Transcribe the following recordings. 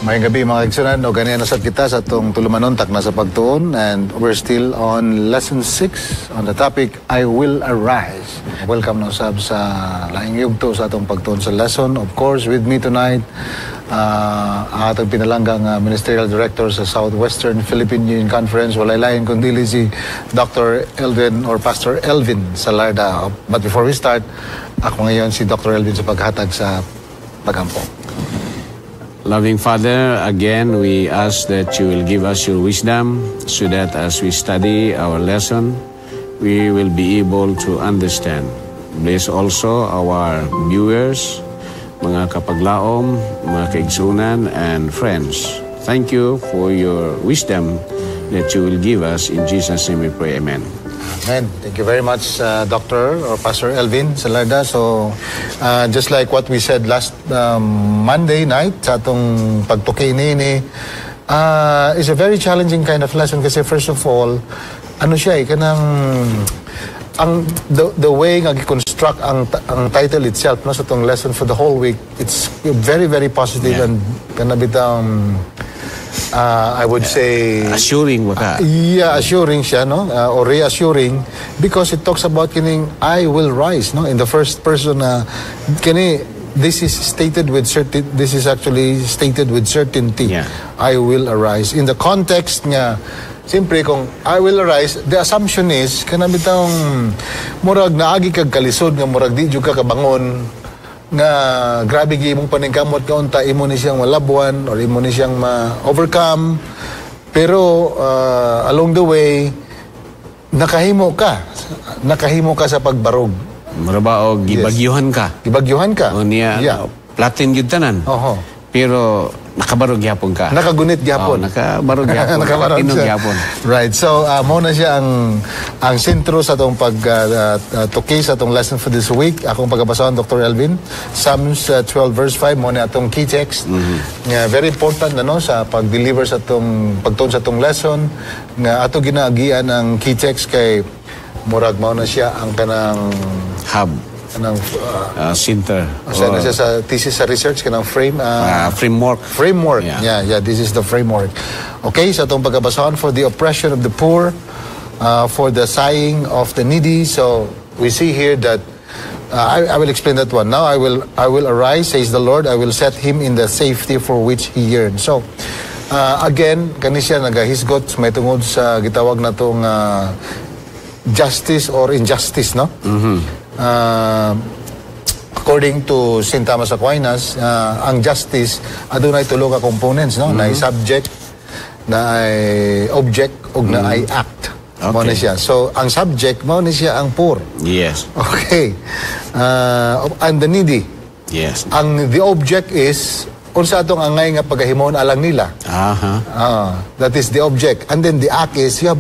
Mayang gabi mga kaigsunan, o ganyan nasab kita sa itong tulumanontak na sa pagtuon, and we're still on lesson 6 on the topic, I Will Arise. Welcome na usab sa laing yugto sa itong pagtuon sa lesson. Of course, with me tonight, ang atong pinalanggang Ministerial Director sa Southwestern Philippine Union Conference, walay lain kundi si Dr. Elvin or Pastor Elvin Salarda. But before we start, ako ngayon si Dr. Elvin sa paghatag sa pagampo. Loving Father, again we ask that you will give us your wisdom so that as we study our lesson, we will be able to understand. Bless also our viewers, mga kapaglaom, mga kaigsunan, and friends. Thank you for your wisdom that you will give us. In Jesus' name we pray, Amen. Amen. Thank you very much, Dr. or Pastor Elvin Salarda. So, just like what we said last Monday night sa atong pagtuki ini, is a very challenging kind of lesson kasi first of all, ano siya the way nga gi-construct ang title itself no, sa atong lesson for the whole week, it's very, very positive and kanabitang I would say assuring waka. Assuring siya no, or reassuring, because it talks about kining I will rise no, in the first person kini this is actually stated with certainty. I will arise in the context nga simpre kung I will arise, the assumption is kanabitang murag naagi kag kalisod nga murag di jud ka kabangon nga grabe gi imong paningkamot nga unta imo ni siyang malabuan or imo ni siyang ma-overcome, pero along the way nakahimo ka sa pagbarog. Marabao gibagyuhan ka. O niya platin gyud tanan. Pero nakabarog gyapon ka. Nakagunit gyapon. Nakabarog gyapon. Nakabarog gyapon. Right. So, muna siya ang sentro sa itong pagtuki sa itong lesson for this week. Akong pagkabasahan, Dr. Elvin. Psalms 12 verse 5, muna itong key text. Very important no, sa pag-deliver sa itong pagtuon sa itong lesson. Nga ato ginaagian ang key text kay murag muna siya ang kanang hub. Center. Sana siya sa thesis sa research kanang framework. Yeah, this is the framework. Okay, sa itong pagkabasahan for the oppression of the poor, for the sighing of the needy. So we see here that I will explain that one. Now I will arise, says the Lord. I will set him in the safety for which he yearns. So again, kani siya nagahisgot may tungod sa gitawag na tong justice or injustice, no? According to St. Thomas Aquinas, ang justice adunay tulo ka components, no? Na subject, na object, ug na act. Mao na siya. So ang subject mao na siya ang poor. Yes. Okay. And the needy. Yes. The object is unsa atong angay nga pagahimon alang nila. That is the object. And then the act is you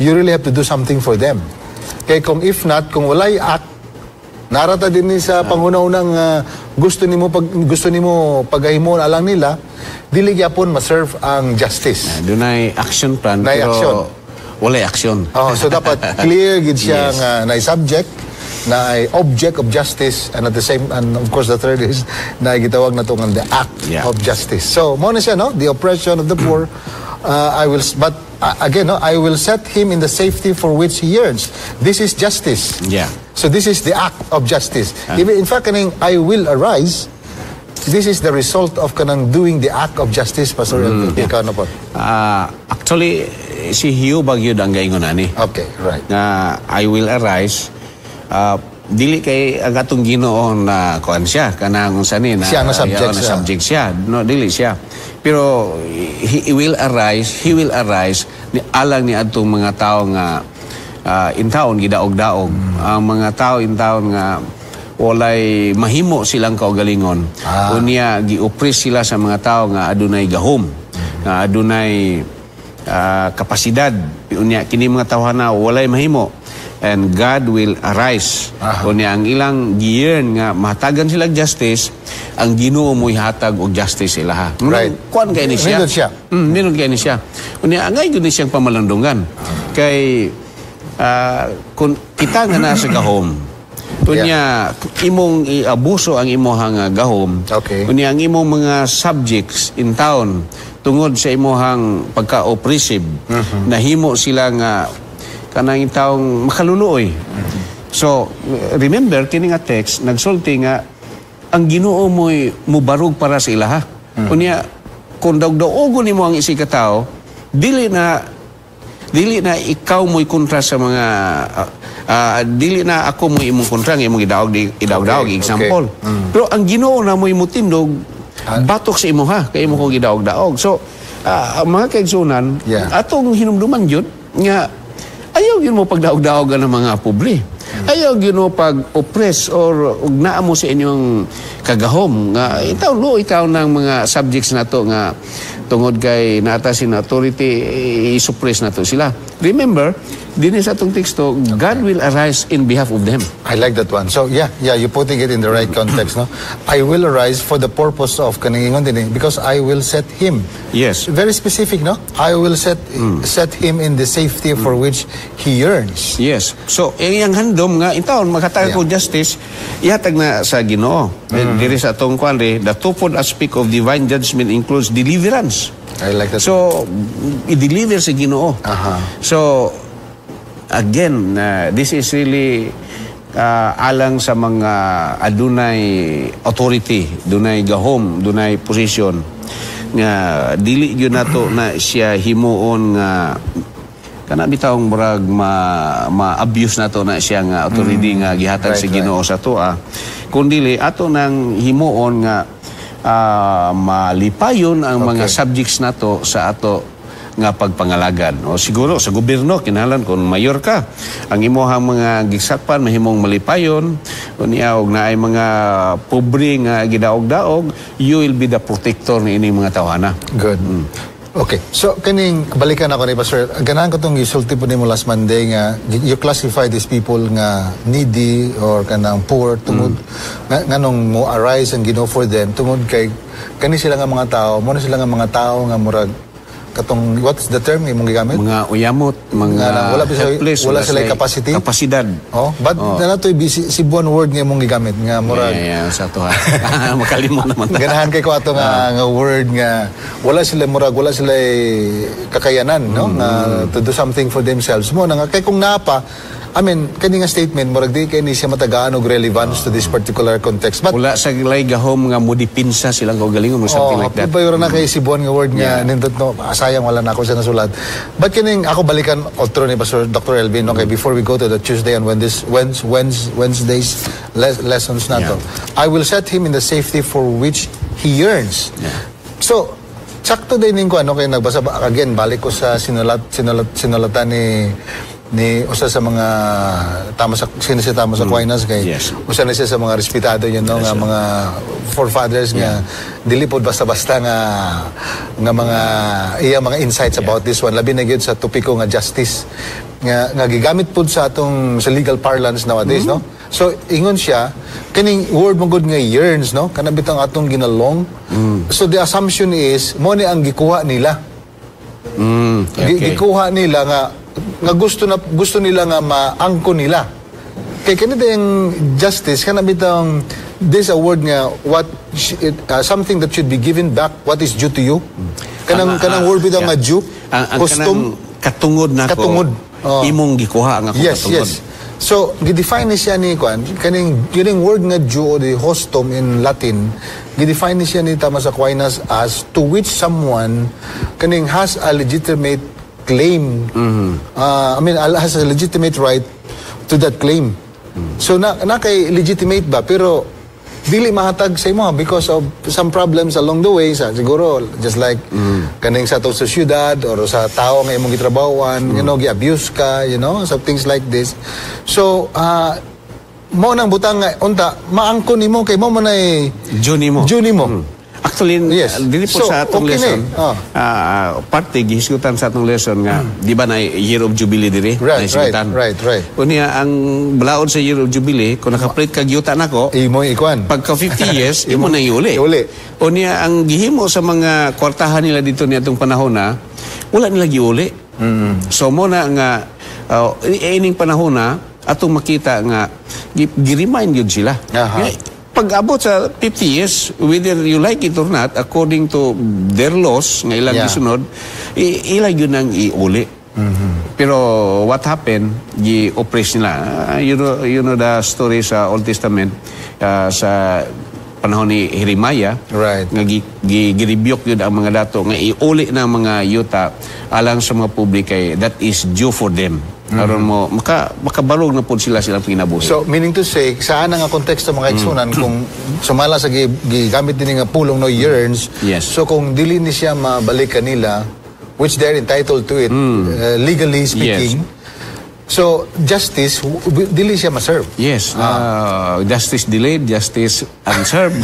really have to do something for them. Kaya kung if not, kung walay act, narata din ni sa pangunaunang gusto nimo pagahimon alang nila, dili gyapon ma-serve ang justice. Dunay action plan pero walay action. So dapat clear gid siya nga na subject, na object of justice, and at the same, and of course the third is na gitawag na tong the act of justice. So mo na siya no, the oppression of the poor. I will set him in the safety for which he yearns. This is justice. So this is the act of justice. In fact, I will arise. This is the result of kanang doing the act of justice, Pastor Elvin. Ikaw na po. Actually, si Hugh Bagyod ang gaingon ani. Okay, right. I will arise. Dili kay ang atong Ginoo na kuan siya kanang unsa ni na siya na subject siya. No, dili siya. Pero he will arise ni alang ni adtong mga tao nga intaon gidaog-daog. Ang mga tao intaon nga walay mahimo silang kaugalingon. Unya gi-oppress sila sa mga tao nga adunay gahom, nga adunay kapasidad. Unya kini mga tawhana walay mahimo. And God will arise. Kunya ang ilang giyearn nga mahatagan sila justice, ang Ginoo mo ihatag og justice sila. Right. Kuan kay ni siya. Minun kay ni siya. Kunya angay gyud ni siyang pamalandungan. Kay kung kita nga nasa gahom, Unya imong iabuso ang imong gahom. Okay. Unya ang imong mga subjects in town tungod sa imong pagka-oppressive, nahimo sila nga kanang taong makaluluoy. So, remember, kini nga text, nagsulti nga, ang Ginoo mo'y mubarog para sa ilaha. Unya, kung daw-daogo ni mo ang isi katao, dili na ikaw mo'y kontra sa mga, dili na ako mo'y imong kontra, nga imong idaog-daog, example. Pero ang Ginoo na mo'y mutindog, batok sa imo ha, kay imo kong gidaog-daog. So, mga kaigsunan, atong hinumduman yun, nga, ayaw yun mo pagdaog-daogan ng mga publi. Ayaw yun mo pag-oppress or ugnaa mo sa inyong kagahom. Itaw ng mga subjects na to nga tungod kay naatasin na authority, i-suppress na to sila. Remember, din sa atong teksto, God will arise in behalf of them. I like that one. So, yeah, you're putting it in the right context, no? I will arise for the purpose of kaningon din because I will set him. Yes. Very specific, no? I will set him in the safety for which he yearns. Yes. So, yung handom nga, itaon, maghatag ko justice, ihatag na sa Ginoo. Diri sa atong kwanre, the twofold aspect of divine judgment includes deliverance. I like that. So, i-deliver sa Ginoo. So, again, this is really alang sa mga adunay authority, dunay gahom, dunay position nga dili gyud nato na siya himuon nga kana bitawng murag ma-abuse nato na siya nga authority nga gihatag sa Ginoo sa toa, kundi ato nang himuon nga malipayon ang mga subjects nato sa ato nga pagpangalagad. O siguro sa gobyerno kinahanglan kung mayor ka, ang imuhang mga gisakpan mahimong malipayon, unya og naay mga pobre nga gidaog-daog, you will be the protector ni ini mga tawhana. Good. Okay. So kaning balikan ako ni Pastor. Ganahan ko tong gisulti po nimo last Monday nga you classify these people nga needy or kanang poor tungod nganong mo arise and Ginoo for them tungod kay kani sila nga mga tao, mo na sila nga mga tao nga murag katong what's the term imong gigamit? Mga uyamot, mga helpless, wala sila capacity. Kapasidad. But natoy Cebuan word nga imong gigamit nga murag. Sa to ha. Makalimot naman. Ganahan kay ko ato nga word nga wala sila kakayanan, no? Nga to do something for themselves. Mo nga kay kung napa I mean, kani nga statement murag di kay ni siya matagaan og relevance to this particular context. But wala sa lay gahom nga modipinsa silang kaugalingon mo something like that. Pabayro na kay Cebuan nga word nga nindot no, sayang wala na ako sa nasulat. But kining ako balikan otro ni Pastor Dr. Elvin, okay, before we go to the Tuesday and Wednesday's lessons nato. I will set him in the safety for which he yearns. So, sakto din ning ko ano kay nagbasa again balik ko sa sinulatan ni usa sa mga tama sa Aquinas kay usa na siya sa mga respetado yun no nga mga forefathers nga dili pod basta-basta nga mga mga insights about this one labi na gyud sa topiko nga justice nga gigamit pod sa atong sa legal parlance nowadays no. So ingon siya kaning word mo good nga yearns no kana bitang atong ginalong. So the assumption is mo ni ang gikuha nila. Gikuha nila nga gusto nila nga maangko nila. Kay kanito yung justice, kana bitang this a word nga something that should be given back what is due to you. Kanang word bitang nga due, custom, katungod nako. Katungod. Imong gikuha nga katungod. Yes. So, gidefine siya ni kaning word nga due o the custom in Latin, gidefine siya ni Thomas Aquinas as to which someone kaning has a legitimate claim. Has a legitimate right to that claim. So na kay legitimate ba pero dili mahatag sa imo because of some problems along the way siguro just like kaning sa sa syudad or sa tao nga imong gitrabahoan, gi-abuse ka, some things like this. So mo nang butang nga unta maangko nimo kay mo man ay Juni mo. Actually, dili po sa atong lesson, parte gihisgutan sa atong lesson nga, di ba na Year of Jubilee diri? Right. Unya, ang balaod sa Year of Jubilee, kung nakapalit kag yuta nako, imo ikuan. Pagka 50 years, imo na iuli. Unya, ang gihimo sa mga kwartahan nila dito ni atong panahon na, wala nila giuli. So mo na nga, ining panahon na, atong makita nga gi-remind yun sila. Aha. Pag-abot sa 50 years, whether you like it or not, according to their laws nga ilang gisunod, ilang yun ang iuli. Pero what happened, gi-oppress nila. You know the story sa Old Testament, sa panahon ni Jeremiah, Right. nga gi-rebuke yun ang mga dato, nga iuli ng mga yuta alang sa mga public kay that is due for them. Aron mo makabalog na po silang pinabuhi. So, meaning to say, saan ang konteksto mga igsunan kung sumala sa gigamit din nga pulong no yearns, Yes. so kung dili ni siya mabalik kanila, which they're entitled to it, legally speaking, so justice, dili siya ma-serve. Yes, justice delayed, justice unserved.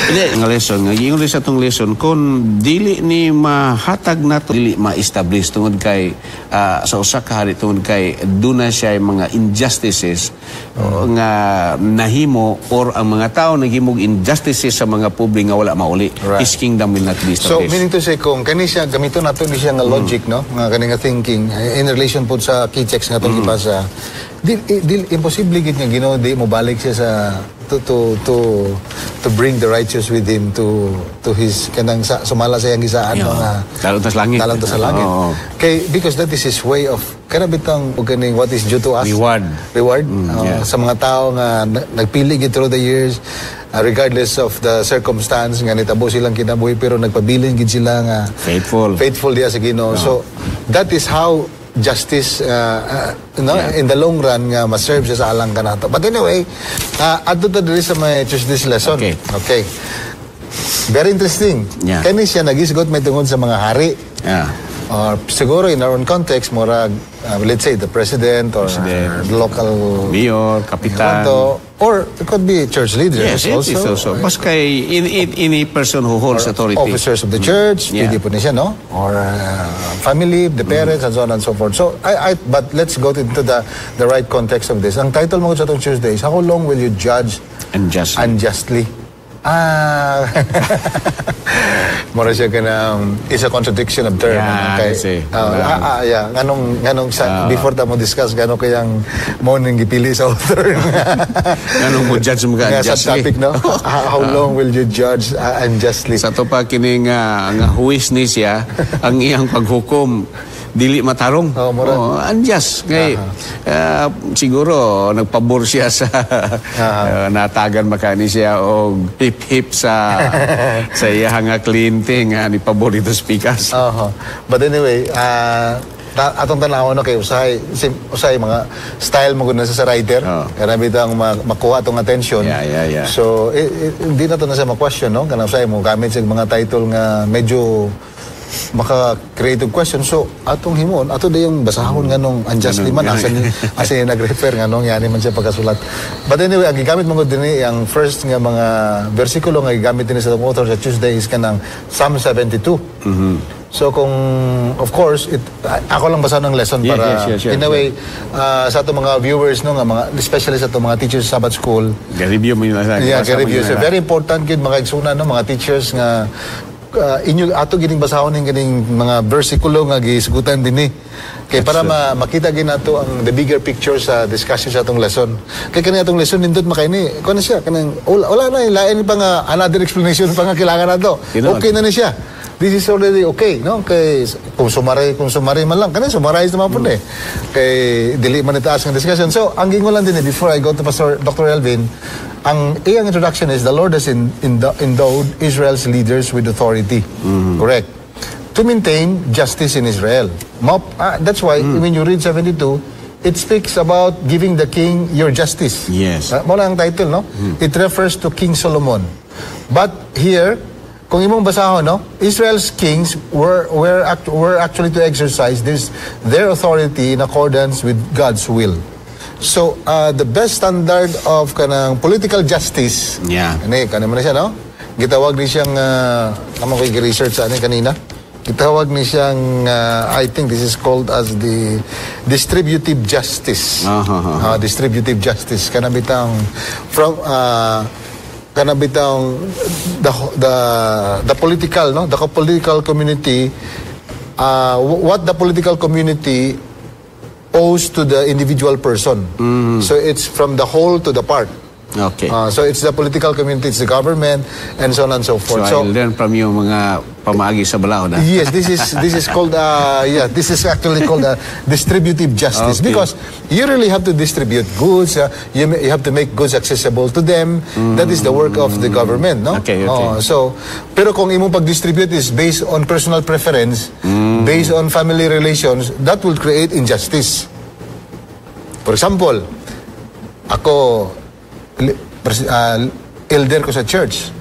Hindi, nga lesson, nga yung sa itong lesson, kung dili ni mahatag na to, dili ma-establish tungod kay, sa usa ka hari tungod kay, doon na siya yung mga injustices nga nahimo or ang mga tao naghimog injustices sa mga public nga wala mauli. Right. His kingdom will not be So, established. meaning to say, kung kani siya, gamito nato ni siya nga logic, no? Nga kani nga thinking, in relation po sa key checks nga itong ipasa, imposible gid nga Ginoo di mo balik siya sa to bring the righteous with him to his kanang sumala sa iyang gisaan nga Dalon ta sa langit. dalon ta sa langit. Oo. Kay because that is his way of kanabitang og kaning what is due to us. Reward. Yeah. Sa mga tao nga nagpili gid through the years, regardless of the circumstance nga nitabo silang kinabuhi pero nagpabilin gid sila nga faithful diya sa Ginoo. So that is how justice in the long run nga ma-serve siya sa alang kanato. But anyway, adto ta diri sa may Tuesday's lesson. Okay. Very interesting. Yeah. Kani siya nagisgot may tungod sa mga hari. Yeah. Or siguro in our own context, murag, let's say the president or the local mayor, kapitan. Or it could be church leaders yes, also. Yes, also. Mas kay any person who holds authority. Officers of the church, pwede po niya, no? Or family, the parents, and so on and so forth. So, but let's go into the right context of this. Ang title mo sa itong Tuesday is, How long will you judge unjustly? Mura siya ka ng is a contradiction of term. Nganong before ta mo discuss gano'n kayang mo nang gipili sa author. Nganong mo judge mo ka unjustly. Topic, no? How long will you judge unjustly? Sa to pa kini nga huwis ni siya ang iyang paghukom dili matarong. Unjust. Kay siguro nagpabor siya sa natagan makani siya o hip-hip sa iyang kliyente nga ni paborito speakers. But anyway, atong tanaw no kay usay mga style mo gud sa writer kana bitang makuha atong attention. So hindi na to na sa ma-question, no, kana usay mo gamit sa mga title nga medyo maka-creative question. So, atong himon, ato da yung basahon nga nung unjustly man, asa nag-refer nga nung yani man siya pagkasulat. But anyway, ang gigamit mo din ang first nga mga versikulo nga gigamit din sa author sa Tuesday is kanang Psalm 72. So kung, of course, ako lang basa ng lesson para, in a way, sa itong mga viewers, no, nga mga, especially sa itong mga teachers sa Sabbath School. Review mo yun. Review. So, very important yun, mga igsuna, no, mga teachers nga, inyo ato gining basahon ning gining mga bersikulo nga gisgutan dinhi kay para makita gid nato ang the bigger picture sa discussion sa atong lesson. Kay kani atong lesson nindot makayni kuno siya kanang wala na lain pa nga another explanation pa nga kailangan nato. Okay na ni siya. This is already okay, no? Kay kung sumari man lang kanang summarize naman po kay dili man itaas ang discussion. So ang gingon lang din before I go to Pastor Dr. Elvin, ang iyang introduction is the Lord has endowed Israel's leaders with authority. Correct. To maintain justice in Israel. That's why when you read 72, it speaks about giving the king your justice. Yes. Muna ang title, no? It refers to King Solomon. But here, kung imong basahon, no? Israel's kings were actually to exercise their authority in accordance with God's will. So, the best standard of kanang political justice, kanina mo na siya, no? Gitawag ni siyang, naman ko i-research sa kanina, gitawag ni siyang, I think this is called as the distributive justice. Distributive justice. Kanabitang, the political, no? The political community, what the political community owes to the individual person. So it's from the whole to the part. Okay. So it's the political community, it's the government, and so on and so forth. So I'll learn from you mga pamaagi sa balaod. Yes, this is called this is actually called distributive justice, because you really have to distribute goods. You have to make goods accessible to them. That is the work of the government, no? Okay. So pero kung imong pag-distribute is based on personal preference, based on family relations, that will create injustice. For example, ako elder ko sa church.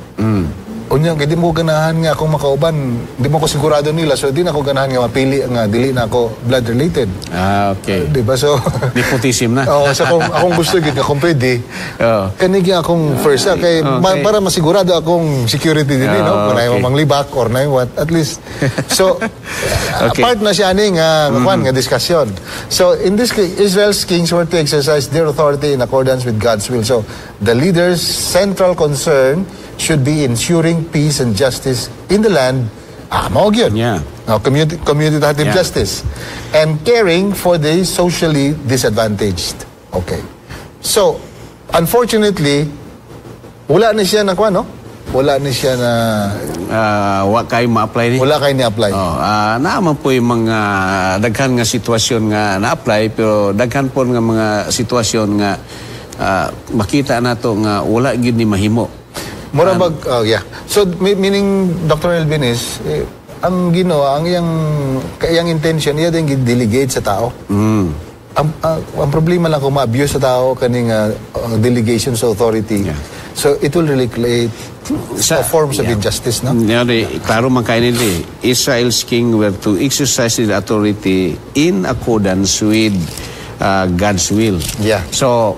Unya, di mo ganahan nga akong makauban, di mo ko sigurado nila, so di na ako ganahan nga mapili nga dili na ako blood related. Okay. Di ba? So nepotism na. So akong gusto gid nga kung pwede. Kanigi akong first kay para masigurado akong security din, no? Kung na yung manglibak or na what, at least. So part na siya ani nga nga discussion. So in this case, Israel's kings were to exercise their authority in accordance with God's will. So the leader's central concern should be ensuring peace and justice in the land. Mao gyud. Yeah. Commutative justice. And caring for the socially disadvantaged. Okay. So, unfortunately, wala na siya na no? Wala na siya na wa kay ma-apply ni. Wala kay ni-apply. Naaman po yung mga daghan nga sitwasyon nga na-apply, pero daghan po nga mga sitwasyon nga makita nato nga wala gyud ni mahimo. Murabag, So, meaning, Dr. Elvin is, ang ginawa, ang iyang intention, iya din delegate sa tao. Ang problema lang kung ma-abuse sa tao kaning delegation sa authority. Yeah. So, it will really create forms of injustice, no? Klaro man kayo nila, Israel's king were to exercise his authority in accordance with God's will. Yeah. So,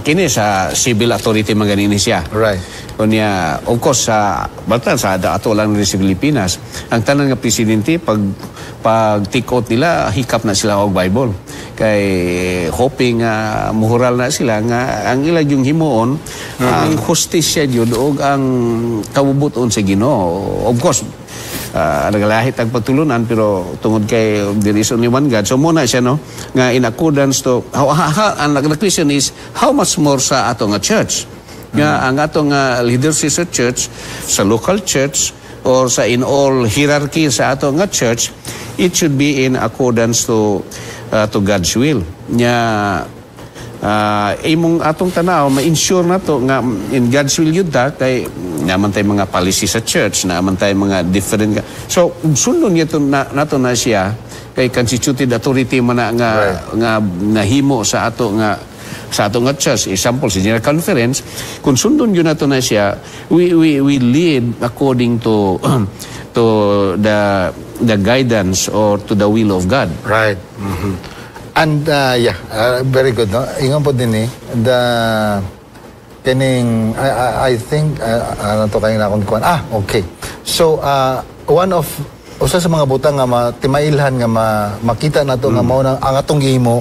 kini sa civil authority man ganini siya. Right. Kunya, of course, sa baltan sa ato lang rin sa Pilipinas, ang tanan nga presidente, pag take out nila, hikap na sila og Bible. Kay hoping muhural na sila nga ang ilang yung himuon, ang hustisya yun o ang kabubuton sa Ginoo. Of course, nagalahit ang pagtulunan, pero tungod kay there is only one God. So muna siya, no, nga in accordance to, ang question is, how much more sa ato nga church? Nga ang atong leadership sa church, sa local church, or sa in all hierarchy sa atong nga church, it should be in accordance to God's will. Nga imong atong tanaw, ma-ensure na to nga in God's will yun kay naman tayo mga policy sa church, naman tayo mga different. So, sundon niya nato na siya kay constituted authority man nga nahimo sa ato nga church, example sa General Conference, kung sundon yun nato na siya, we lead according to the guidance or to the will of God. Right. And very good, no? Ingon po din kining I think ano to kayo na akong kuan. Okay. So usa sa mga butang nga timailhan nga makita nato nga mao ang atong gihimo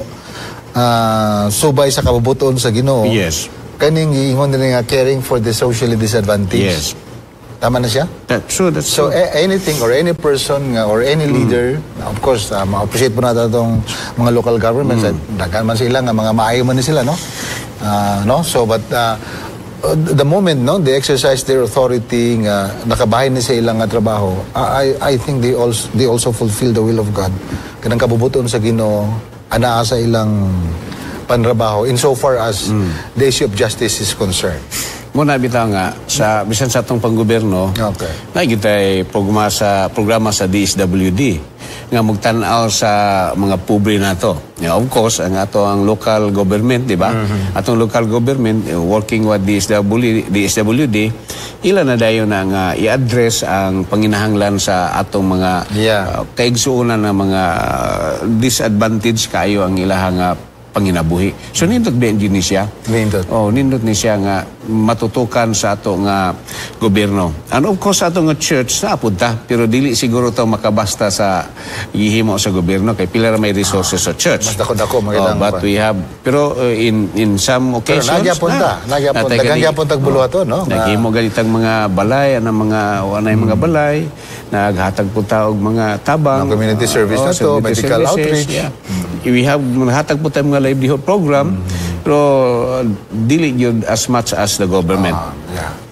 subay sa kabubuton sa Ginoo. Yes. Kaning giingon din nga caring for the socially disadvantaged. Yes. Tama na siya? That's true. Anything or any person or any leader, of course, ma-appreciate po natin itong mga local governments. Dagan man sila nga mga maayo man sila, no? So, but the moment, no, they exercise their authority, nga nakabahay na sa ilang trabaho, I think they also fulfill the will of God. Kanang kabubuton sa Ginoo, anaa sa ilang panrabaho insofar as the issue of justice is concerned. Muna bitaw nga sa bisan sa atong panggobyerno, nakikitay programa sa DSWD nga magtan-aw sa mga pobre nato. Of course, ang local government, di ba? Atong local government working with DSWD, ilan na dayon na nga i-address ang panginahanglan sa atong mga kaigsuonan na mga disadvantage kayo ang ilahang panginabuhi. So nindot ba din siya? Nindot. Nindot ni siya nga matutukan sa ato nga gobyerno. And of course, sa ato nga church, napunta, pero dili siguro to makabasta sa gihimo sa gobyerno, kay pila ra may resources sa church. Mas dako-dako, magandang but we have, pero in some occasions, dagang gyapon tagbuluhaton, no? Naghimo ganitang mga balay, wanay mga balay, naghatag po taog mga tabang. Community service na to, medical outreach. Yeah. We have, hatag po tayo mga livelihood program, pero dili yun as much as the government.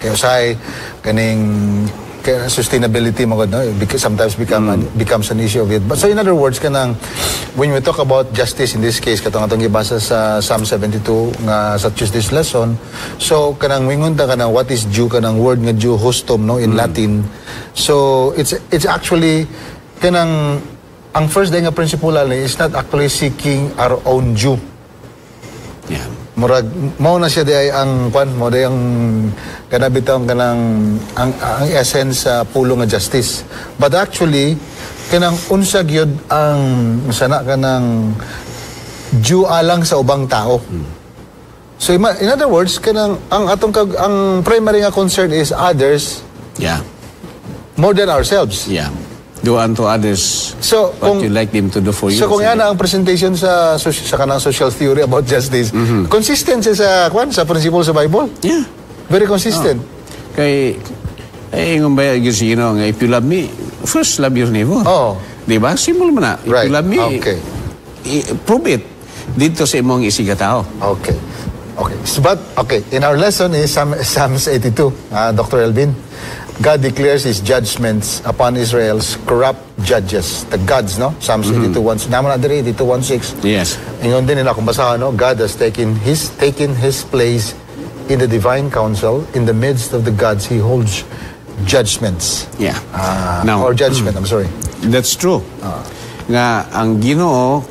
Kaya usay, kaning sustainability mo no? Because sometimes becomes an issue of it. But so in other words, kanang when we talk about justice in this case, katong atong gibasa sa Psalm 72 nga sa Tuesday's lesson, so kanang wingon ta kanang what is due, kanang word nga due hostum no in Latin. So it's actually kanang ang first day nga principle ni is not actually seeking our own due. Yeah. Murag mao na siya di ay ang kwan mo di ang kanabitang kanang ang essence sa pulo nga justice, but actually kanang unsa gyud ang sana kanang due alang sa ubang tao. So in other words kanang ang atong ang primary nga concern is others more than ourselves. Do unto others so, what you like them to do for you. So kung yan ang presentation sa kanang social theory about justice, consistent siya sa principle sa Bible. Yeah. Very consistent. Kay ingon ba you know, if you love me, first love your neighbor. Diba? Simple mo na. If you love me, prove it dito sa imong isigatao. Okay. But in our lesson is Psalms 82, Dr. Elvin. God declares His judgments upon Israel's corrupt judges, the gods, no? Psalms 82:1. Naman na diri 82:1-6. Yes. Ingon din nila kung basahan, no? God has taken His place in the divine council. In the midst of the gods, He holds judgments. Yeah. Or judgment, I'm sorry. That's true. Nga ang Ginoo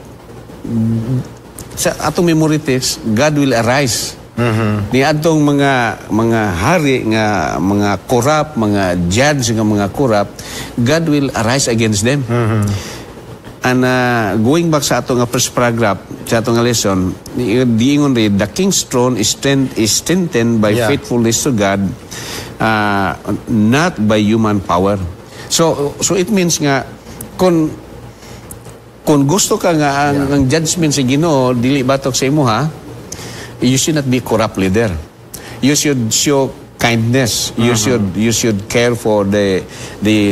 sa atong memory text, God will arise. Ni atong mga hari nga mga corrupt, mga judge nga mga corrupt, God will arise against them. And going back sa atong first paragraph sa atong lesson, diingon rin, the king's throne is strengthened by faithfulness to God, not by human power. So it means nga kung gusto ka nga ang judgment sa Ginoo dili batok sa imo you should not be corrupt leader. You should show kindness. You should care for the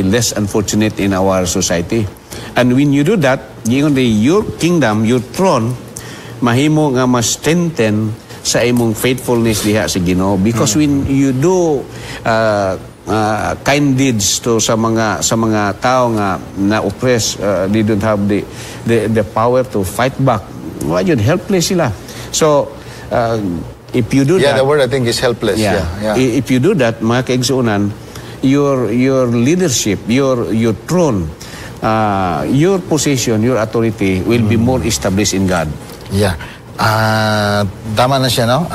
less unfortunate in our society. And when you do that, your kingdom, your throne, mahimo nga mas strengthen sa imong faithfulness diha sa Ginoo. Because when you do kind deeds to sa mga tao nga na oppress, they don't have the power to fight back. Yun, helpless sila. So if you do that, the word I think is helpless. If you do that, mga kaigsuunan, your leadership, your throne, your position, your authority will be more established in God. Tama na siya, no?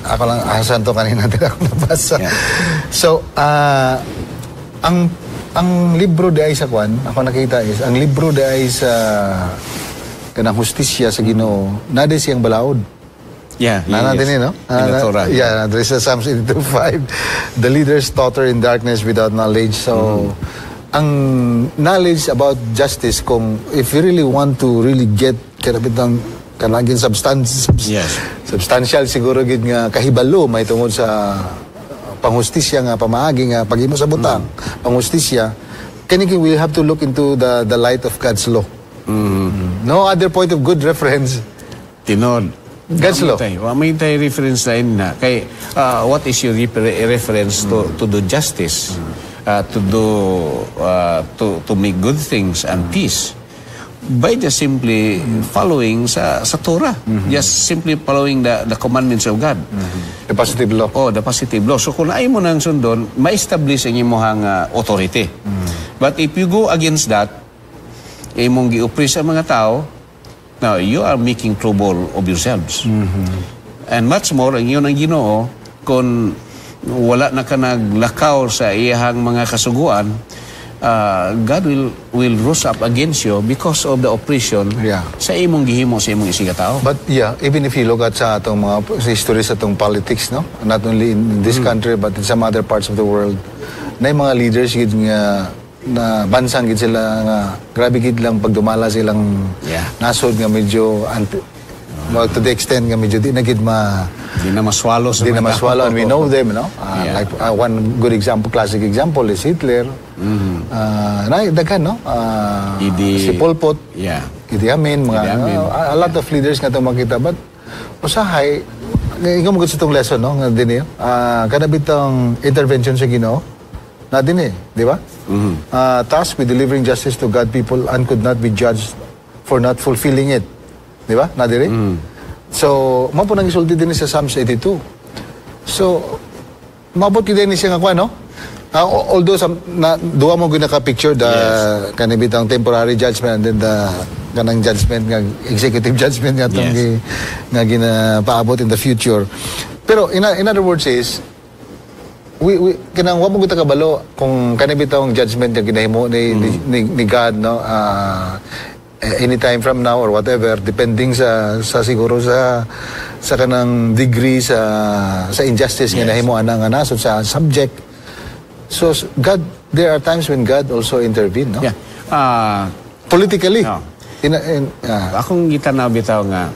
Ako lang, asan to kanina din ako nabasa. So, ang libro di ay sa kwan, ako nakita is, ang libro di ay sa kanang hustisya sa Ginoo, nade siyang balaod. Natin no? There is a Psalms 82:5. The leaders totter in darkness without knowledge. So, ang knowledge about justice, kung if you really want to really get karabitang kanagin substantial siguro gid nga kahibalo may tungod sa panghustisya nga pamaagi nga paghimo sa butang, panghustisya, kani we have to look into the light of God's law. No other point of good reference. Tinod. God's law. May tayo reference na yun na. Kay, what is your reference to do justice? To make good things and peace? By just simply following sa Torah. Just simply following the commandments of God. The positive law. The positive law. So kung ay mo nang sundon, ma-establish ang imong authority. But if you go against that, imong gi-oppress ang mga tao, now, you are making trouble of yourselves. And much more, ang yun ang Ginoo, kung wala na ka naglakaw sa iyahang mga kasuguan, God will rose up against you because of the oppression sa imong gihimo sa imong isiga tao. But even if you look at sa atong mga history sa atong politics, no, not only in this country but in some other parts of the world, na mga leaders gid nga na bansang gid sila nga grabe gid lang pagdumala silang nasod nga medyo to the extent nga medyo di na gid di na maswalo and we know them, no? Like one good example, classic example is Hitler. Daghan, no? Si Pol Pot, Idi Amin, a lot of leaders nga itong makita. But usahay, ikaw mo gusto itong lesson, no? Nga din kanabitang intervention sa Ginoo na din di ba? Tasked with delivering justice to God, people, and could not be judged for not fulfilling it. Di ba? Na din So, mapo nang isulti din sa Psalms 82. So, mabot ko din siya nga kwa, no? Although, duwa mo ginaka-picture kanibitang temporary judgment and then the kanang judgment, executive judgment nga ginapaabot in the future. Pero, in other words is, kanang wa mo kita kabalo kung kanibitang judgment nga ginahimo ni God, no? Anytime from now or whatever, depending sa siguro sa kanang degree sa injustice nga nahimo ana nga nasod sa subject. So God, there are times when God also intervene, no? Politically. Akong gitanaw bitaw nga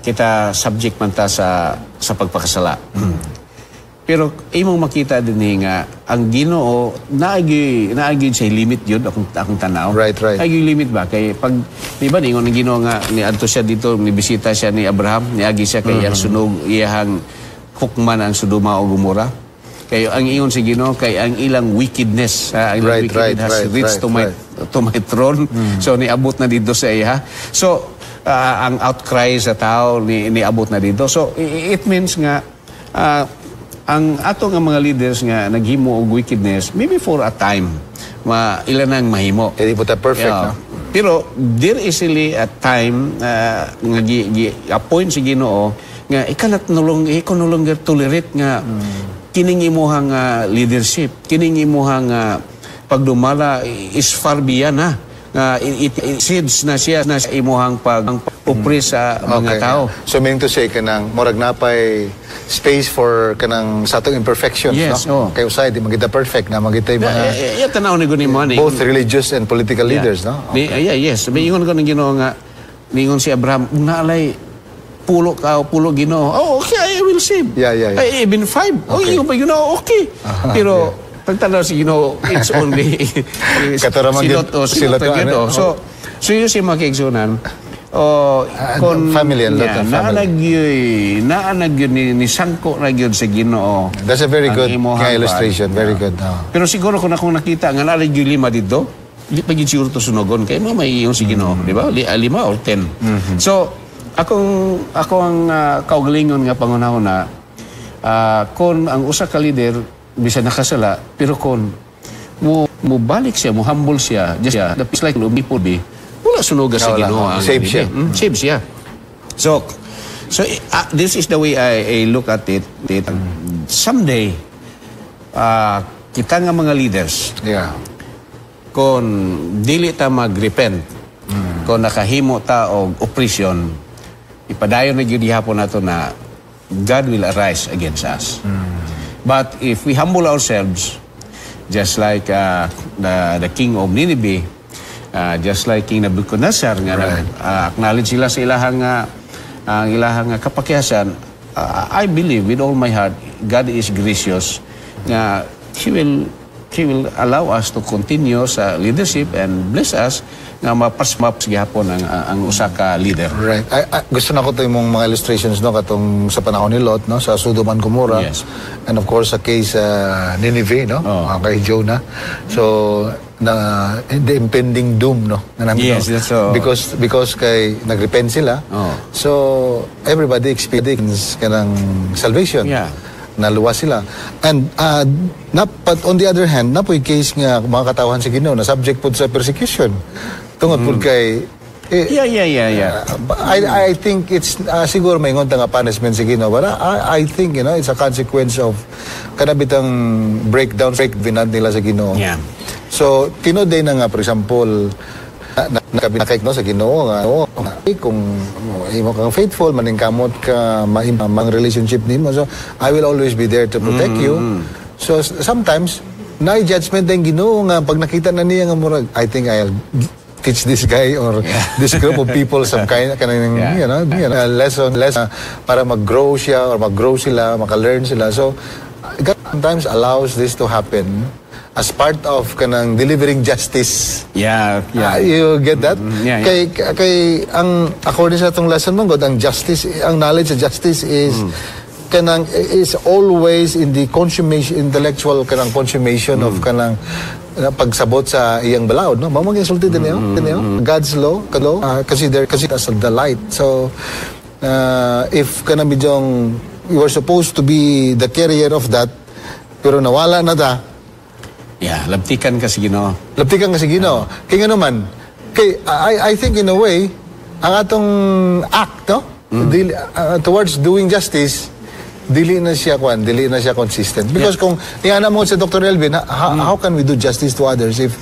kita subject man ta sa pagpakasala. Pero imong makita din nga ang Ginoo naagi sa limit yun akong tanaw. Right. Naagi limit ba kay pag di ba ningon ang Ginoo nga niadto siya dito, nibisita siya ni Abraham, niagi siya kay ang sunog iyahang hukman ang Sodoma o Gomora. Kay ang ingon si Ginoo kay ang ilang wickedness, ang wickedness has reached to my throne. So niabot na dito sa iya. So ang outcry sa tao niabot na dito. So it means nga ang ato nga mga leaders nga naghimo og wickedness, maybe for a time, ilan ang mahimo. Hindi po ta perfect, no? Pero there is really a time nga appoint si Ginoo nga no longer tolerate nga kining imuhang leadership, kining imuhang pagdumala is far beyond na. It exceeds na siya na imuhang pag-oppress sa mga tao. So meaning to say kanang murag napay space for kanang satong imperfections, no? Kay usay di magita perfect na magita mga tanaw ni guni mo both religious and political leaders, no? Yes, ingon ko ng Ginoo nga ningon si Abraham naalay pulo Ginoo. Oh, okay, I will save. I even 5. Okay, ingon pa Ginoo, okay. Pero pagtanaw si Ginoo, it's only silot Ginoo. So yun si makiksunan. Family and lot of family. Naanag yun ni sangko na yun sa Ginoo. That's a very good illustration. Very good. Pero siguro kung akong nakita nga naalag yung 5 dito, hindi pa yun siguro ito sunogon. Kaya may yung si Ginoo, di ba? 5 or 10. So, ako ang kaugalingon nga pangunahon na kung ang usa ka leader bisa nakasala, pero kung mo balik siya, mo humble siya, just the peace like lumipod wala sunoga sa Ginoo. Save siya. So this is the way I look at it. Someday, kita nga mga leaders, kung dili ta mag-repent, kung nakahimo ta og oppression, ipadayon na gyud gihapon nato na God will arise against us. But if we humble ourselves, just like the king of Nineveh, just like King Nebuchadnezzar nga acknowledge sila sa ilahang kapakyasan, I believe with all my heart God is gracious nga He will allow us to continue sa leadership and bless us nga mapasmaps gihapon ang usa ka leader. Right. Gusto na ko to yung mga illustrations, no, katong sa panahon ni Lot, no, sa Sodom and Gomorrah. Yes. And of course sa case Nineveh, no, kay Jonah. So the impending doom, no, yes, that's so. Because kay nagrepent sila. So everybody experience kanang salvation. Naluwas sila. And but on the other hand, napoy case nga mga katawhan sa Ginoo na subject po sa persecution. Tungod po kay I think it's siguro may ngonta nga punishment sa Ginoo, but I think it's a consequence of kanabitang breakdown binad nila sa Ginoo. So tinuday na nga, for example, nakabinakay no sa Ginoo nga kung imo kang faithful maningkamot ka mang relationship nimo, so I will always be there to protect you. So sometimes na judgment ang Ginoo nga pag nakita na niya nga murag, I think I'll teach this guy or this group of people some kind you know, lesson para mag-grow siya or mag-grow sila, maka-learn sila. So God sometimes allows this to happen as part of kanang delivering justice. You get that? Kay ang according sa atong lesson man God, ang justice, ang knowledge of justice is kanang is always in the consummation, intellectual kanang consummation of kanang pagsabot sa iyang balaod, no? Mao insulted din niyo. God's law, consider as the light. So if kanang bidyong you were supposed to be the carrier of that, pero nawala na ta. Labtikan ka sa Ginoo. Labtikan ka sa Ginoo. Kaya nga naman, I think in a way, ang atong act, no? Towards doing justice, dili na siya consistent. Because kung iana mo sa Dr. Elvin, how can we do justice to others if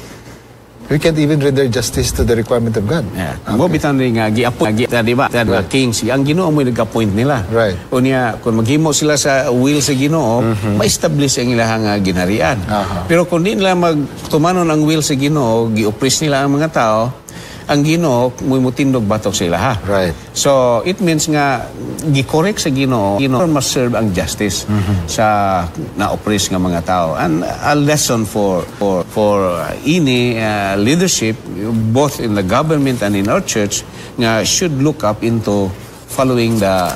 we can't even render justice to the requirement of God? Mo bitan ring gi-appoint, di ba? Kings, ang Ginoo mo nag-appoint nila. Right. Unya kung maghimo sila sa will sa Ginoo, ma-establish ang ilahang ginharian. Pero kung di nila magtumanon ang will sa Ginoo, gi-oppress nila ang mga tao, ang Ginoo mutindog batok sa ilaha. Right. So it means nga gi-correct sa Ginoo must serve ang justice sa na-oppress nga mga tao. And a lesson for any leadership both in the government and in our church nga should look up into following the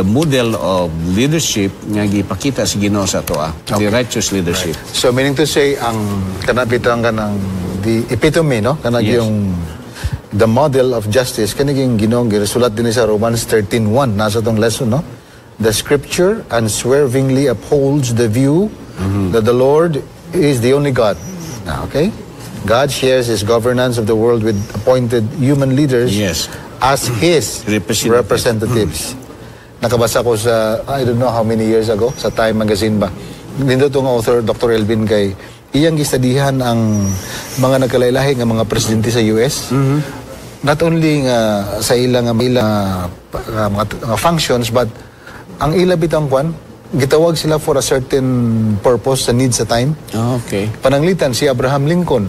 model of leadership nga gipakita sa Ginoo sa toa, the righteous leadership. Right. So meaning to say, ang kanapitang kanang the epitome, no? Kanang yung the model of justice, kanang Ginoo gisulat din sa Romans 13:1 nasa tong lesson, no? The scripture unswervingly upholds the view that the Lord is the only God. Okay? God shares his governance of the world with appointed human leaders as his representatives. Nakabasa ko sa, I don't know how many years ago, sa Time Magazine ba. Nindot itong author, Dr. Elvin, kay iyang gistadihan ang mga nagkalailahi ng mga presidente sa US. Not only sa ilang mga functions, but ang ila bitang kwan, gitawag sila for a certain purpose, sa need sa time. Okay. Pananglitan, si Abraham Lincoln.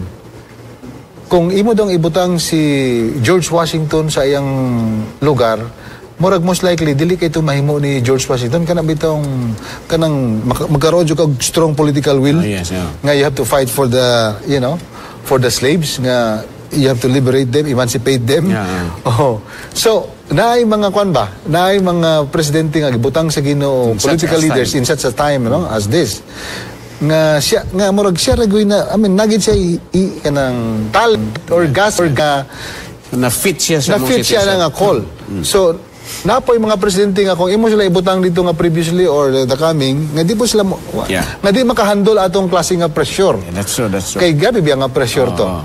Kung imo dong ibutang si George Washington sa iyang lugar, murag most likely dili kay mahimo ni George Washington kanang magkaroon kag strong political will. Nga you have to fight for the for the slaves, nga you have to liberate them, emancipate them. So naay mga kwan ba, naay mga presidente nga gibutang sa Ginoo, political leaders in such a time, as this, nga siya nga murag siya ragoy na, nagid siya kanang talent or gas or na fit siya na nga call. So napoy mga presidente nga kung imo sila ibutang dito nga previously or the coming, nga di po sila nga di makahandle atong klase nga pressure. That's true. Kay gabi biya nga pressure to.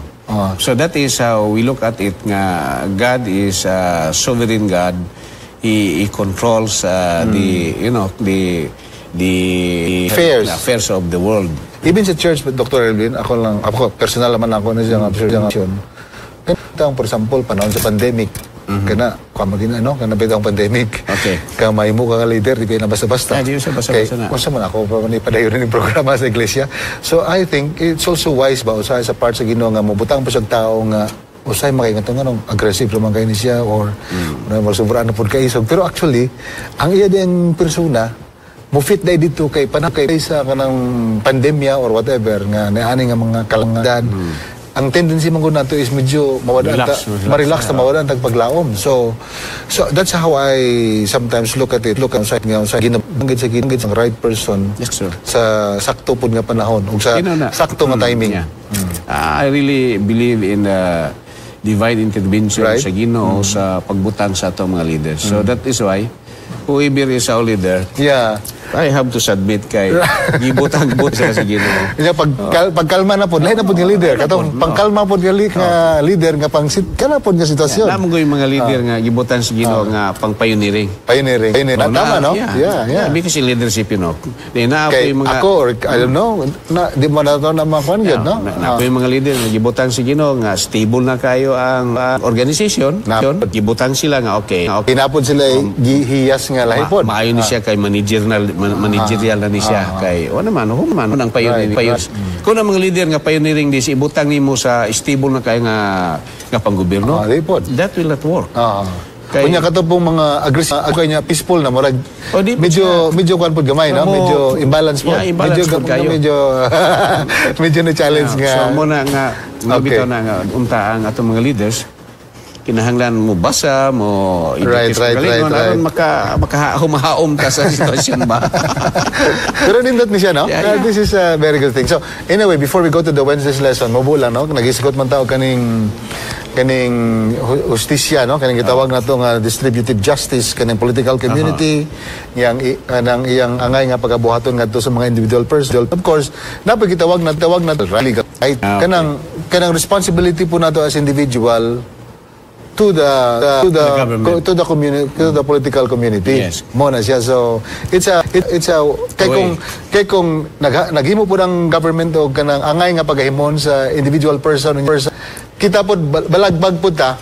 So that is how we look at it, nga God is a sovereign God. He controls the affairs of the world. Even sa church, Dr. Elvin, ako personal naman ako na siyang observation. For example, panahon sa pandemic, kana bitang pandemic. Okay. Kamay mo ka leader, di kayo na basta-basta. Di siya basta-basta na. Kung man ako pa padayon ng programa sa iglesia. So I think it's also wise ba usay sa part sa Ginoo nga mobutang pa sa tao nga usay makaingatong aggressive naman kayo ni siya or sobrang na pud kay isog. Pero actually, ang iya din persona mo fit dai dito kay panakay sa kanang pandemya or whatever nga naani nga mga kalangan. Ang tendency mong nato is medyo ma-relax na mawadan tag paglaom. So that's how I sometimes look at it. Look outside sa ginabangit sa right person. Yes, sir. Sa sakto pud nga panahon ug sa sakto nga timing. I really believe in divine intervention sa Ginoo sa pagbutang sa atong mga leaders. So that is why whoever is our leader, I have to submit kay gibutang-but sa Ginoo. Kaya pagkalma na po, lahat na po nga leader. Katong pagkalma po nga leader nga pang kana po nga sitwasyon. Namo ko yung mga leader nga gibutan sa Ginoo nga pang pioneering. Pioneering. Tama, no? Yeah. Because leadership, Di na ako yung mga... Ako, I don't know, di mo na ito na makuhan yun, no? Na ako yung mga leader nga gibutan sa Ginoo nga stable na kayo ang organization. Gibutan sila nga okay. Pinapod sila gihiyas nga lahi po. Maayon ni siya kay managerial na ni siya kay naman ang pioneering. Kung ang mga leader nga pioneering di si ibutang nimo sa stable na kayo nga panggobyerno, that will not work. Kunya kato pong mga aggressive, kanya peaceful na murag medyo kuan pud gamay, no? Medyo imbalance po. Medyo na challenge nga. So mo na nga bitaw na nga unta ang atong mga leaders kinahanglan mo basa mo right. aron makahumahaom ta sa sitwasyon ba. Pero nindot ni siya, no? This is a very good thing. So anyway, before we go to the Wednesday's lesson, mabulang, no? Nagisigot man tao kaning justisya, no? Kaning gitawag na to nga distributive justice kaning political community yang iyang angay nga pagabuhaton ngadto sa mga individual person. Of course, napay gitawag na legal right. Kanang responsibility po nato as individual to the community, to the political community. Yes. Mo na siya. So it's a kay kung naghimo po ng government og kanang angay nga pagahimon sa individual person kita po balagbag po ta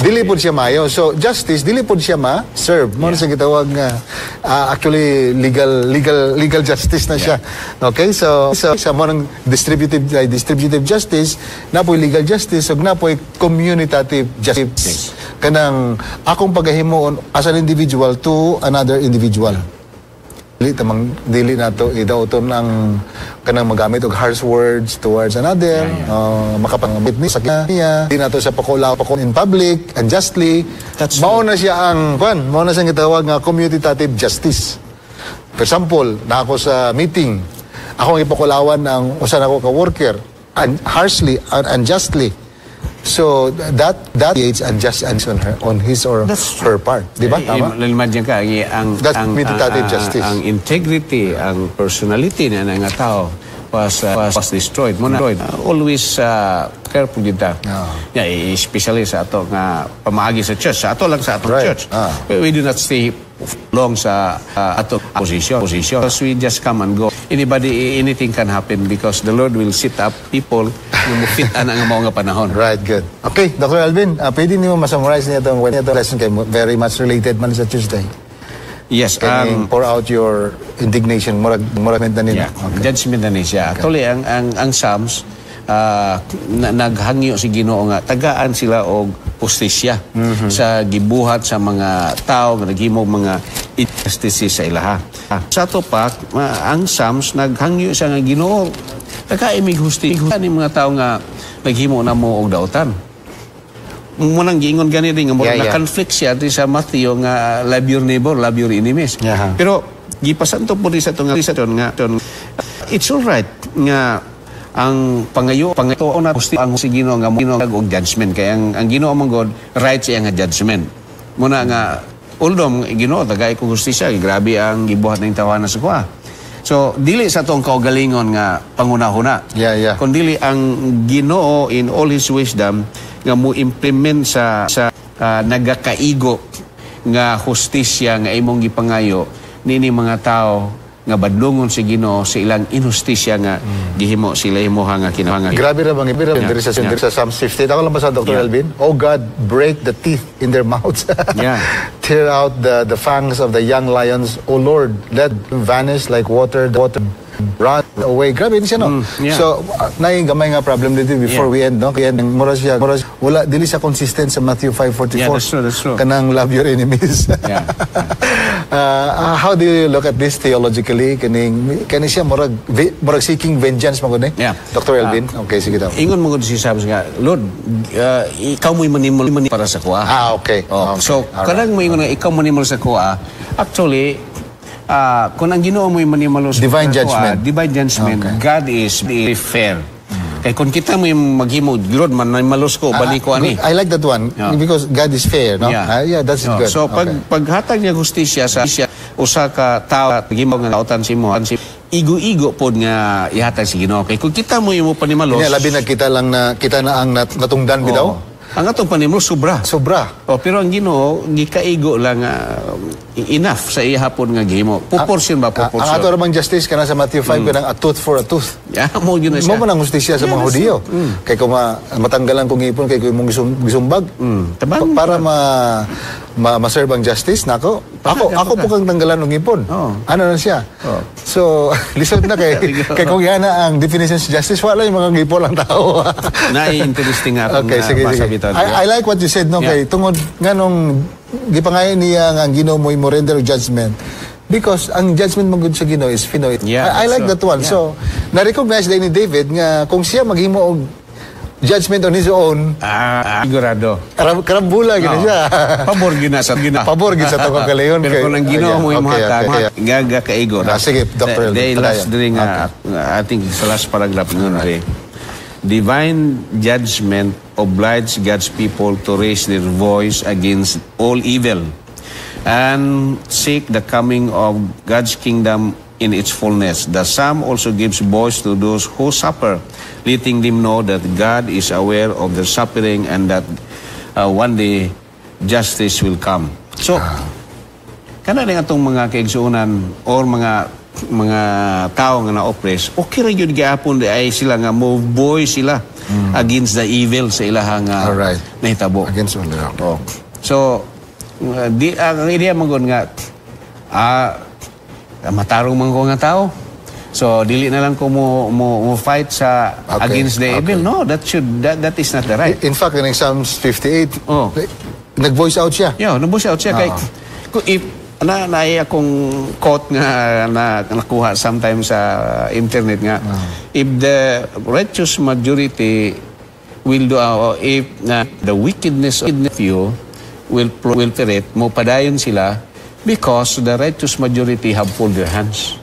dili po siya mayo. So justice dili po siya ma-serve mo sa gitawag nga actually legal justice na siya. Okay, so sa mo ng distributive justice na po legal justice ug na po communitative justice kanang akong pagahimo as an individual to another individual. Dili nato idauton ang kanang magamit og harsh words towards another, makapangabit ni sa kanya, di nato sa pakulaw in public unjustly. Mao na siya ang mao na siyang gitawag nga commutative justice. For example, na ako sa meeting, ako ang ipakulawan ang usa nako ka worker harshly unjustly. So that creates injustice on his or her part, di ba? Tama. Imagine ka commutative justice. Ang integrity, ang personality na nga tao was destroyed. Always careful kita. Especially sa ato nga pamaagi sa church. Sa ato lang sa atong church. We do not stay long sa ato position. Because we just come and go. Anything can happen because the Lord will set up people who fit ang mga panahon. Right, good. Okay, Dr. Alvin, pwede niyo ma-summarize niyo itong lesson kay very much related man sa Tuesday. Yes. Can pour out your indignation, murag na nila. Judgment na niya. Actually, ang Psalms, naghangyo si Ginoo nga tagaan sila og justisya sa gibuhat sa mga tao nga naghimo mga injustice sa ilaha. Sa to pa ang Psalms naghangyo siya nga Ginoo taga-imig justisya ni mga tao nga naghimo na mo og dautan. Munang giingon gani rin nga na conflict siya sa Matthew nga love your neighbor, love your enemies. Pero gipasanto po rin sa to nga it's all right nga ang pangayo na ang si Ginoo nga mo og judgment kay ang Ginoo mong God right siya nga judgment muna nga although Ginoo tagay ko justisya grabe ang gibuhat ning tawanan sa kuha. So dili sa tong kaugalingon nga pangunahuna kundi ang Ginoo in all his wisdom nga mo implement sa nagakaigo nga justisya nga imong gipangayo nini mga tao nga badlongon si Ginoo sa ilang injustisya nga gihimo sila imuha nga kinahanglan. Grabe ra bang diri sa Psalm 50. Ako lang ba sa Dr. Alvin? Oh God, break the teeth in their mouths. Tear out the fangs of the young lions. Oh Lord, let them vanish like water run away. Grabe din siya, no? So, naing gamay nga problem dito before we end, no? Kaya mura siya, wala, dili siya consistent sa Matthew 5:44. That's true. Kanang love your enemies. How do you look at this theologically? Kani siya, murag seeking vengeance, magod eh? Dr. Elvin? Okay, sige daw. Ingon magod si Sabs nga, Lord, ikaw mo'y manimol para sa kuha. Okay. So, kanang mo ingon nga, ikaw manimol sa kuha, actually, kung ang Ginoo mo'y manimalo sa divine judgment. Divine judgment. God is fair. Kaya kung kita mo'y maghimo, Lord, manimalos ko, balik ko ani. I like that one because God is fair, no? That's good. So, paghatag niya justisya usa ka tao gimong nga kautan si mo igo-igo pod nga ihatag si Ginoo kay kung kita mo imo panimalos Labi na kita na ang natungdan bitaw. ang atong panimalos sobra pero ang Ginoo gikaigo lang enough sa ihapon nga gihimo proportion ba proportion ang ato ramang justice kana sa Matthew 5 kanang a tooth for a tooth. mo yun na siya Mo man ang hustisya sa mga Hudiyo. Kay kung matanggalan kong ipon kay kung mong gisumbag para ma-serve ang justice nako. Ako po kang tanggalan ng ipon. Ano na siya? So lisod na kay kung yan ang definition sa justice wala yung mga ngipon lang tao. Na-interesting nga akong sige. I like what you said no kay tungod nganong gipangayon niya ang Ginoo mo render judgment because ang judgment mo gud sa Ginoo is Pinoy. I like that one. So na-recognize din ni David nga kung siya maghimo og judgment on his own sigurado karambula gina siya pabor gina sa pabor gina sa to kagalayon pero kung ang Ginoo mo imuhatag gaga kaigo sige Dr. they last during I think sa last paragraph nun divine judgment obliges God's people to raise their voice against all evil and seek the coming of God's kingdom in its fullness. The psalm also gives voice to those who suffer, letting them know that God is aware of their suffering and that one day justice will come. So, kana rin atong mga kaigsuunan or mga tao nga na-oppress, okay rin yun gihapon ay sila nga mo voice sila against the evil sa ilahang nahitabo. Against all So, ang idea mong nga matarong man ko nga tao. So dili na lang ko mo fight sa against the evil. No, that is not the right. In fact, in Psalms 58, nag-voice out siya. Nag-voice out siya kay if akong quote nga nakuha sometimes sa internet nga if the righteous majority will do if the wickedness of you will perit mo padayon sila because the righteous majority have folded their hands.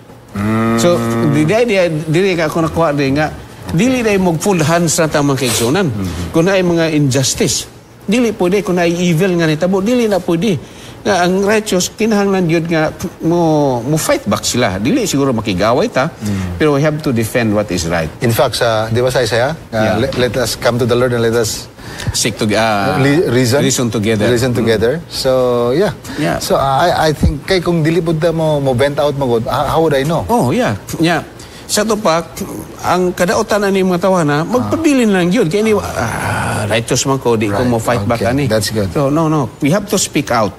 So dili ka ako nakuha din nga dili na mag fold hands na tamang kaigsunan. Kung na mga injustice dili pwede kung na evil nga nitabo dili na pwede nga ang righteous kinahanglan yun nga mo fight back sila dili siguro makigaway ta pero we have to defend what is right. In fact di ba sa Isaiah let us come to the Lord and let us seek to reason together. So so I think kay kung dili pud mo vent out magod how would I know? Sa to pa ang kadaotan ani mga tawana magpabilin lang yun kay ni righteous man ko di ko mo fight back ani. That's good. So no we have to speak out.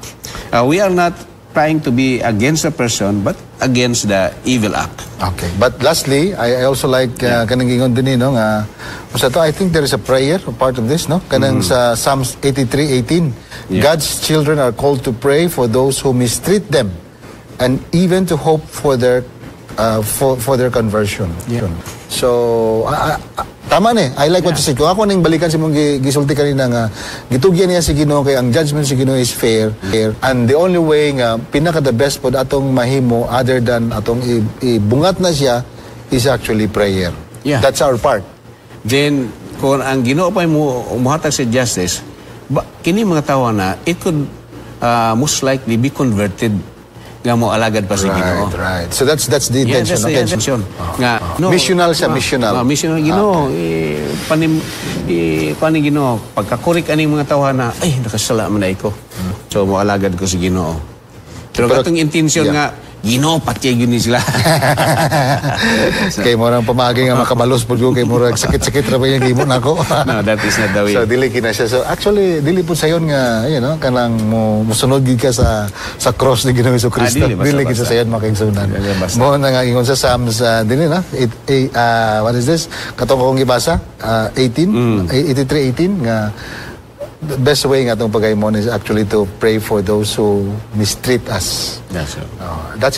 We are not trying to be against a person but against the evil act. Okay. But lastly, I also like kanang ingon din no nga I think there is a prayer part of this no kanang sa Psalms 83:18 God's children are called to pray for those who mistreat them and even to hope for their conversion. So tama ni. I like what you said. Kung ako ning balikan si mong gisulti kanina nga gitugyan niya si Ginoo kay ang judgment si Ginoo is fair and the only way nga pinaka the best pod atong mahimo other than atong ibungat na siya is actually prayer. That's our part. Then kung ang Ginoo pa mo umuhatag sa justice kini mga tawo na it could most likely be converted nga mo alagad pa si Ginoo. Right. So that's the intention. That's the intention. Missional siya, missional. Missional Ginoo. Paning Ginoo, pagkakurik ani mga tawhana, ay nakasala man ay ko. So mo alagad ko si Ginoo. Pero katong intention nga Ginoo patay gyud ni sila. Kay mo rang pamagi nga makabalos pud kay mo rang sakit-sakit ra ba yung gimo nako. No, that is not the way. So dili kina siya. So actually dili pud sayon nga kanang mosunod gid ka sa cross ni Ginoong Jesucristo. Dili gid sa sayon makaigsunan. Mo na nga ingon sa Psalms dili na what is this? Katong kong gibasa 83:18 nga the best way nga itong pagkaimon is actually to pray for those who mistreat us. That's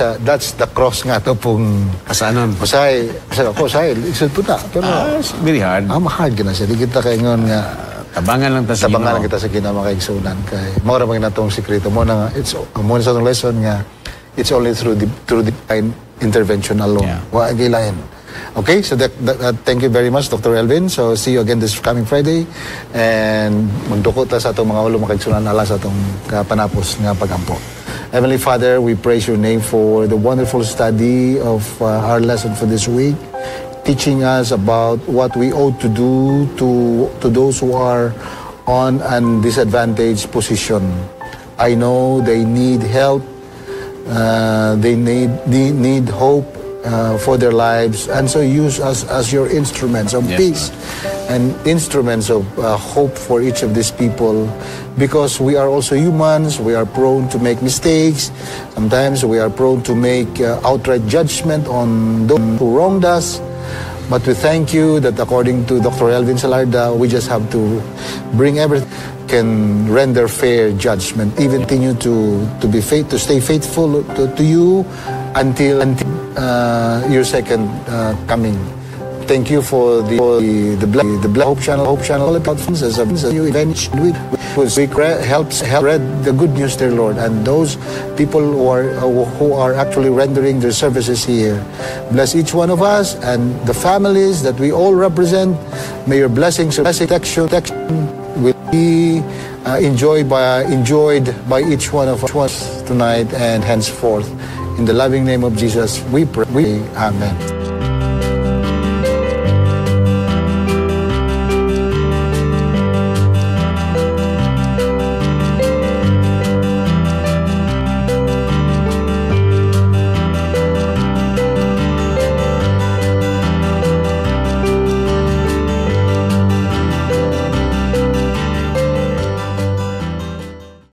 the cross nga ito pong kasanon. Usay, isod po na. Pero it's very hard. Mahard ka na siya. Di kita kaingon nga tabangan lang ta sa tabangan lang kita sa kinamakaigsunan. Kay maura man natong sikreto mo na nga it's mo sa lesson nga it's only through divine intervention alone. Wa gilain. Okay, so thank you very much, Dr. Elvin. So, see you again this coming Friday. And magdukot sa itong mga ulo makaigsunan ala sa itong panapos nga pagampo. Heavenly Father, we praise your name for the wonderful study of our lesson for this week, teaching us about what we ought to do to those who are on a disadvantaged position. I know they need help, they need hope for their lives, and so use us as your instruments of peace and instruments of hope for each of these people, because we are also humans. We are prone to make mistakes. Sometimes we are prone to make outright judgment on those who wronged us. But we thank you that according to Dr. Elvin Salarda, we just have to bring everything, can render fair judgment, even continue to stay faithful to you until your second coming. Thank you for the Hope Channel platforms as you eventually help spread the good news, dear Lord, and those people who are actually rendering their services here. Bless each one of us and the families that we all represent. May your blessings and protection will be enjoyed by each one of us tonight and henceforth. In the loving name of Jesus, we pray. Amen.